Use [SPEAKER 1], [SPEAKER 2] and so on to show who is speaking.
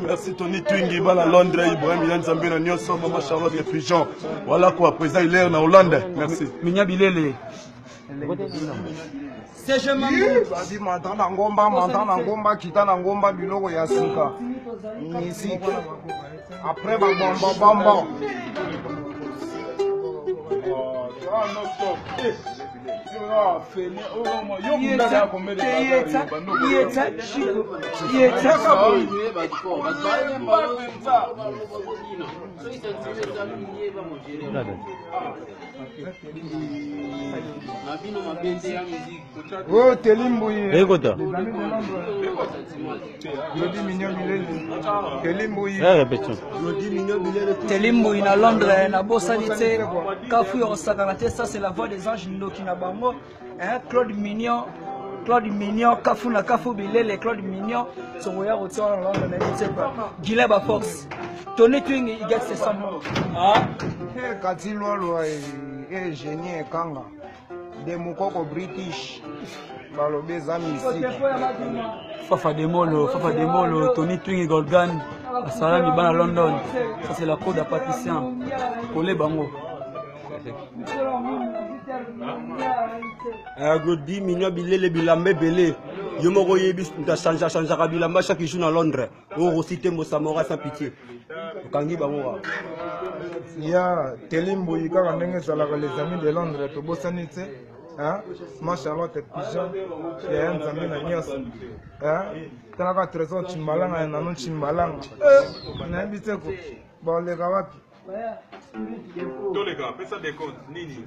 [SPEAKER 1] Merci Tony Twingi, à Londres, Ibrahim Milan Zambé, Nyonso, Maman Charlotte et Pigeon. Voilà quoi, président il est en Hollande. Merci.
[SPEAKER 2] Minya Bilele.
[SPEAKER 3] C'est je m'en
[SPEAKER 4] Vas-y, Mantana Ngomba, Kitana Ngomba, Biloko Yasuka. Musique. Après, Bamba. Oh, Telimboui.
[SPEAKER 3] Telimboui na Londres, na Bossanité, Kafu Osakanaté, ça c'est la voix des anges Ndoki na Bango. Claude Mignon, Kafu na Kafu Bilele, Claude Mignon, son voyage au tour en Londres, mais tu sais pas. Guilherme à force. Tony Twing, il gagne ses 100 mots.
[SPEAKER 4] Katilolo et génie Kanga. Des Mukoko British. Balobé Zami ici.
[SPEAKER 2] Fafa Demolo, Tony Twing et Golgan, Salami Ban à London. Ça c'est la code à Patricien. Colé Bango.
[SPEAKER 5] Agodi Mignon Bilele Bilambe Belé. Yomoro Yebis n'a changé Bilamba chaque jour à Londres. On recite Mosamora sans pitié. Kangi Bango.
[SPEAKER 4] Il y a Telimboui, quand on est les amis de Londres, to Bossanité. Ma Charlotte et Pigeon, et un ami na Nyos. Tanaka trésor Chimbalanga et Nanon Chimbalanga. On a invité quoi? Bon, les gars,
[SPEAKER 1] Tous les gars, fais ça des comptes. Nini.